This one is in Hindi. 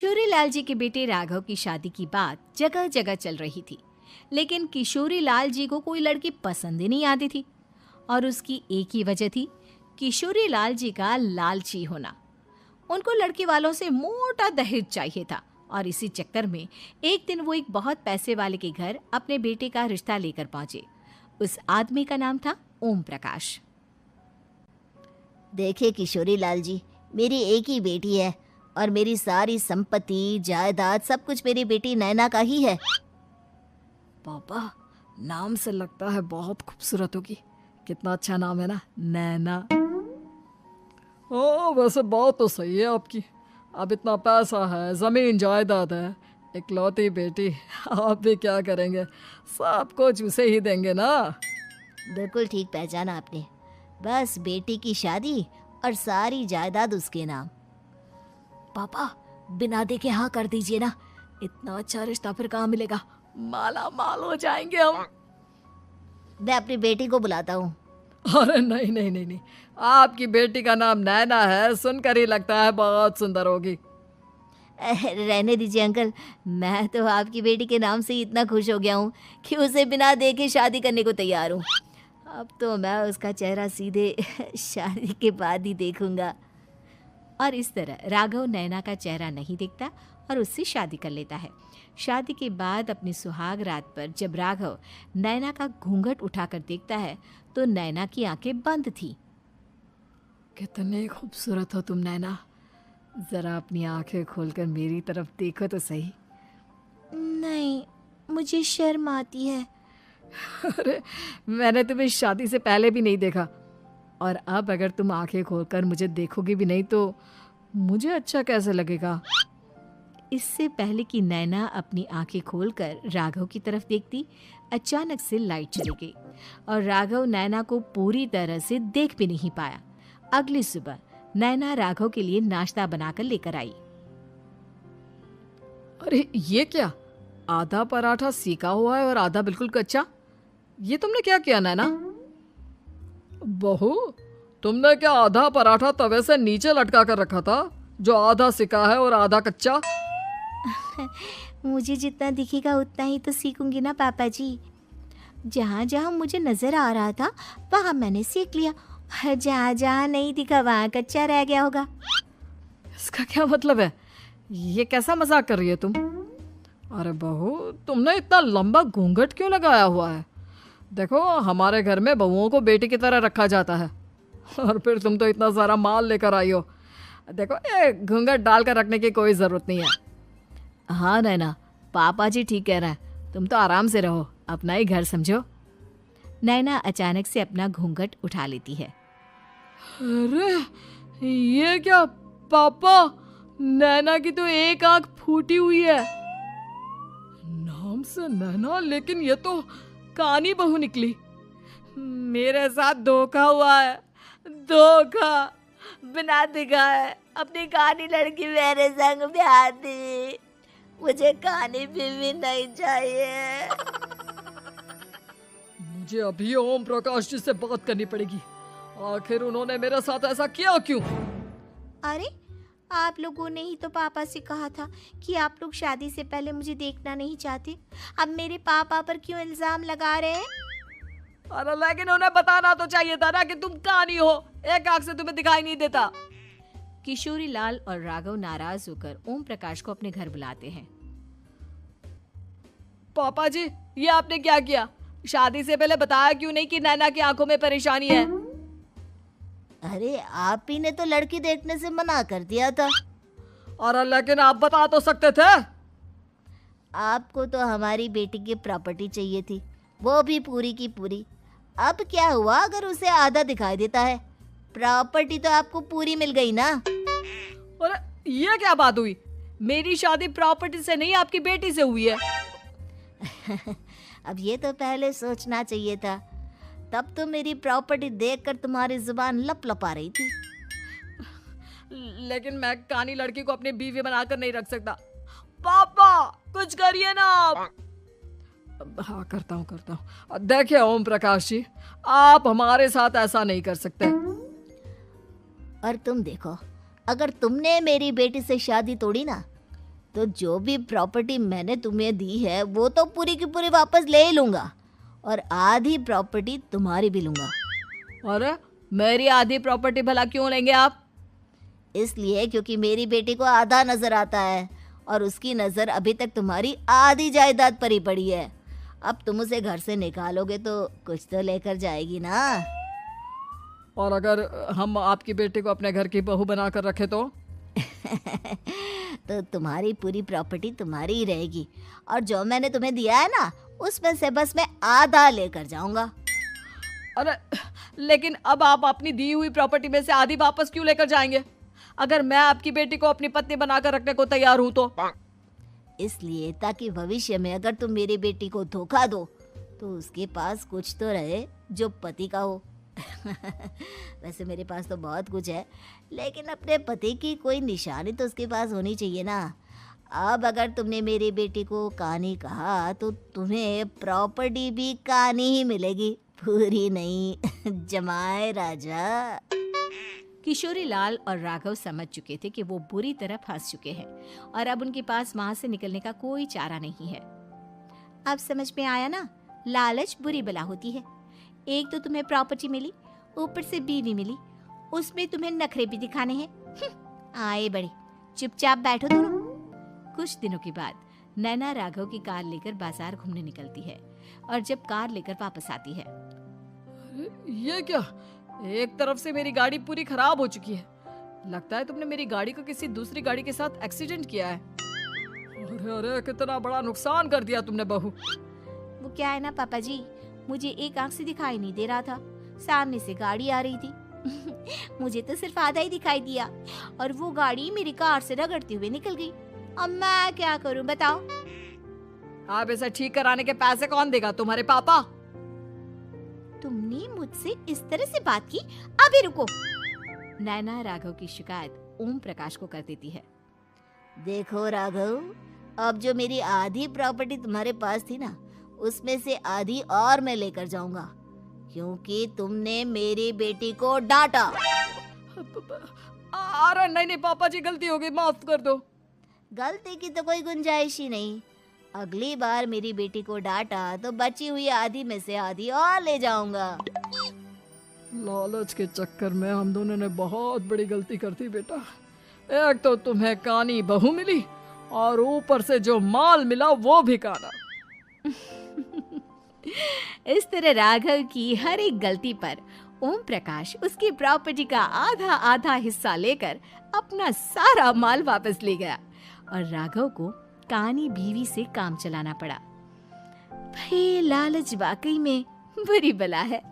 किशोरी लाल जी के बेटे राघव की शादी की बात जगह जगह चल रही थी। लेकिन किशोरी लाल जी को कोई लड़की पसंद ही नहीं आती थी। और उसकी एक ही वजह थी, किशोरी लाल जी का लालची होना। उनको लड़की वालों से मोटा दहेज चाहिए था। और इसी चक्कर में एक दिन वो एक बहुत पैसे वाले के घर अपने बेटे का रिश्ता लेकर पहुंचे। उस आदमी का नाम था ओम प्रकाश। देखिए किशोरी लाल जी, मेरी एक ही बेटी है और मेरी सारी संपत्ति जायदाद सब कुछ मेरी बेटी नैना का ही है। पापा, नाम से लगता है बहुत खूबसूरत होगी। कितना अच्छा नाम है ना, नैना। ओ, वैसे बात तो सही है आपकी। अब इतना पैसा है, जमीन जायदाद है, इकलौती बेटी, आप भी क्या करेंगे? सब कुछ उसे ही देंगे ना। बिल्कुल ठीक पहचाना आपने। बस बेटी की शादी और सारी जायदाद उसके नाम। पापा, बिना देखे हाँ कर दीजिए ना। इतना अच्छा रिश्ता फिर कहाँ मिलेगा? माला माल हो जाएंगे हम। मैं अपनी बेटी को बुलाता हूँ। अरे नहीं नहीं नहीं नहीं, आपकी बेटी का नाम नैना है, सुनकर ही लगता है बहुत सुंदर होगी। रहने दीजिए अंकल, मैं तो आपकी बेटी के नाम से ही इतना खुश हो गया हूँ कि उसे बिना देखे शादी करने को तैयार हूँ। अब तो मैं उसका चेहरा सीधे शादी के बाद ही देखूंगा। और इस तरह राघव नैना का चेहरा नहीं देखता और उससे शादी कर लेता है। शादी के बाद अपनी सुहाग रात पर जब राघव नैना का घूंघट उठाकर देखता है तो नैना की आंखें बंद थी। कितनी खूबसूरत हो तुम नैना। जरा अपनी आंखें खोलकर मेरी तरफ देखो तो सही। नहीं, मुझे शर्म आती है। अरे, मैंने तुम्हें शादी से पहले भी नहीं देखा, और अब अगर तुम आंखें खोलकर मुझे देखोगी भी नहीं तो मुझे अच्छा कैसे लगेगा? इससे पहले कि नैना अपनी आंखें खोलकर राघव की तरफ देखती, अचानक से लाइट चली गई और राघव नैना को पूरी तरह से देख भी नहीं पाया। अगली सुबह नैना राघव के लिए नाश्ता बनाकर लेकर आई। अरे ये क्या, आधा पराठा सीका हुआ है और आधा बिल्कुल कच्चा। ये तुमने क्या किया नैना? बहू, तुमने क्या आधा पराठा तवे से नीचे लटका कर रखा था, जो आधा सिका है और आधा कच्चा? मुझे जितना दिखेगा उतना ही तो सीखूंगी ना पापा जी। जहाँ जहाँ मुझे नजर आ रहा था वहाँ मैंने सीख लिया, जहाँ जहाँ नहीं दिखा वहाँ कच्चा रह गया होगा। इसका क्या मतलब है? ये कैसा मजाक कर रही है तुम? अरे बहू, तुमने इतना लंबा घूंघट क्यों लगाया हुआ है? देखो, हमारे घर में बहुओं को बेटी की तरह रखा जाता है, और फिर तुम तो इतना सारा माल लेकर आई हो। देखो, ये घूंघट डालकर रखने की कोई ज़रूरत नहीं है। हाँ नैना, पापा जी ठीक कह रहे हैं, तुम तो आराम से रहो, अपना ही घर समझो। नैना अचानक से अपना घूंघट उठा लेती है। अरे ये क्या पापा, नैना की तो एक आंख फूटी हुई है। नाम से नैना, लेकिन ये तो कानी बहू निकली। मेरे साथ धोखा हुआ है, धोखा। बिना दिखाए अपनी कहानी लड़की मेरे संग ब्याह दी। मुझे कहानी भी नहीं चाहिए। मुझे अभी ओम प्रकाश जी से बात करनी पड़ेगी। आखिर उन्होंने मेरे साथ ऐसा किया क्यों? अरे, आप लोगों ने ही तो पापा से कहा था कि आप लोग शादी से पहले मुझे देखना नहीं चाहते। अब मेरे पापा पर क्यों इल्जाम लगा रहे हैं? अरे लेकिन उन्हें बताना तो चाहिए था ना कि तुम कहानी हो, एक आंख से तुम्हें दिखाई नहीं देता। किशोरी लाल और राघव नाराज होकर ओम प्रकाश को अपने घर बुलाते हैं। पापा जी, ये आपने क्या किया? शादी से पहले बताया क्यों नहीं कि नैना की आंखों में परेशानी है? अरे, आप ही ने तो लड़की देखने से मना कर दिया था। अरे लेकिन आप बता तो सकते थे। आपको तो हमारी बेटी की प्रॉपर्टी चाहिए थी, वो भी पूरी की पूरी। अब क्या हुआ अगर उसे आधा दिखाई देता है? प्रॉपर्टी तो आपको पूरी मिल गई ना। अरे ये क्या बात हुई? मेरी शादी प्रॉपर्टी से नहीं, आपकी बेटी से हुई है। अब ये तो पहले सोचना चाहिए था। तब तो मेरी प्रॉपर्टी देखकर तुम्हारी जुबान लप लप आ रही थी। लेकिन मैं कानी लड़की को अपनी बीवी बनाकर नहीं रख सकता। पापा, कुछ करिए ना आप। हाँ, करता हूँ। देखिए ओम प्रकाश जी, आप हमारे साथ ऐसा नहीं कर सकते। और तुम देखो, अगर तुमने मेरी बेटी से शादी तोड़ी ना तो जो भी प्रॉपर्टी मैंने तुम्हें दी है वो तो पूरी की पूरी वापस ले ही लूँगा और आधी प्रॉपर्टी तुम्हारी भी लूँगा। अरे मेरी आधी प्रॉपर्टी भला क्यों लेंगे आप? इसलिए क्योंकि मेरी बेटी को आधा नज़र आता है और उसकी नज़र अभी तक तुम्हारी आधी जायदाद पर ही पड़ी है। अब तुम उसे घर से निकालोगे तो कुछ तो लेकर जाएगी ना। और अगर हम आपकी बेटी को अपने घर की बहू बना कर रखे तो? तो तुम्हारी पूरी प्रॉपर्टी तुम्हारी ही रहेगी और जो मैंने तुम्हें दिया है ना उसमें से बस मैं आधा लेकर जाऊंगा। अरे लेकिन अब आप अपनी दी हुई प्रॉपर्टी में से आधी वापस क्यों लेकर जाएंगे? अगर मैं आपकी बेटी को अपनी पत्नी बनाकर रखने को तैयार हूं तो? इसलिए ताकि भविष्य में अगर तुम मेरी बेटी को धोखा दो तो उसके पास कुछ तो रहे जो पति का हो। वैसे मेरे पास तो बहुत कुछ है लेकिन अपने पति की कोई निशानी तो उसके पास होनी चाहिए ना। अब अगर तुमने मेरी बेटी को कहानी कहा तो तुम्हें प्रॉपर्टी भी कहानी ही मिलेगी, पूरी नहीं। जमाए राजा। किशोरी लाल और राघव समझ चुके थे कि वो बुरी तरह फंस चुके हैं और अब उनके पास वहां से निकलने का कोई चारा नहीं है। अब समझ में आया ना, लालच बुरी बला होती है। एक तो तुम्हें प्रॉपर्टी मिली, ऊपर से बीवी मिली, उसमें तुम्हें नखरे भी दिखाने हैं। आए बड़े, चुपचाप बैठो दोनों। कुछ दिनों के बाद नैना राघव की कार लेकर बाजार घूमने निकलती है और जब कार लेकर वापस आती है, ये क्या? एक तरफ से मेरी गाड़ी पूरी खराब हो चुकी है। लगता है तुमने मेरी गाड़ी को किसी दूसरी गाड़ी के साथ एक्सीडेंट किया है। अरे अरे कितना बड़ा नुकसान कर दिया तुमने बहू। वो क्या है ना पापा जी, मुझे एक आंख से दिखाई नहीं दे रहा था, सामने से गाड़ी आ रही थी। मुझे तो सिर्फ आधा ही दिखाई दिया और वो गाड़ी मेरी कार से रगड़ते हुए निकल गई। अब मैं क्या करूं बताओ? आप इसे ठीक कराने के पैसे कौन देगा? तुम्हारे पापा? तुमने मुझसे इस तरह से बात की? अभी रुको। नैना राघव की शिकायत ओम प्रकाश को कर देती है। देखो राघव, अब जो मेरी आधी प्रॉपर्टी तुम्हारे पास थी ना उसमें से आधी और मैं लेकर जाऊंगा क्योंकि तुमने मेरी बेटी को डांटा। अरे नहीं नहीं पापा जी, गलती हो गई, माफ कर दो। गलती की तो कोई गुंजाइश ही नहीं। अगली बार मेरी बेटी को डांटा तो बची हुई आधी में से आधी और ले जाऊंगा। लालच के चक्कर में हम दोनों ने बहुत बड़ी गलती कर दी बेटा। एक तो तुम्हें कानी बहू मिली और ऊपर से जो माल मिला वो भी काना। इस तरह राघव की हर एक गलती पर ओम प्रकाश उसकी प्रॉपर्टी का आधा आधा हिस्सा लेकर अपना सारा माल वापस ले गया और राघव को कानी बीवी से काम चलाना पड़ा। भाई लालच वाकई में बुरी बला है।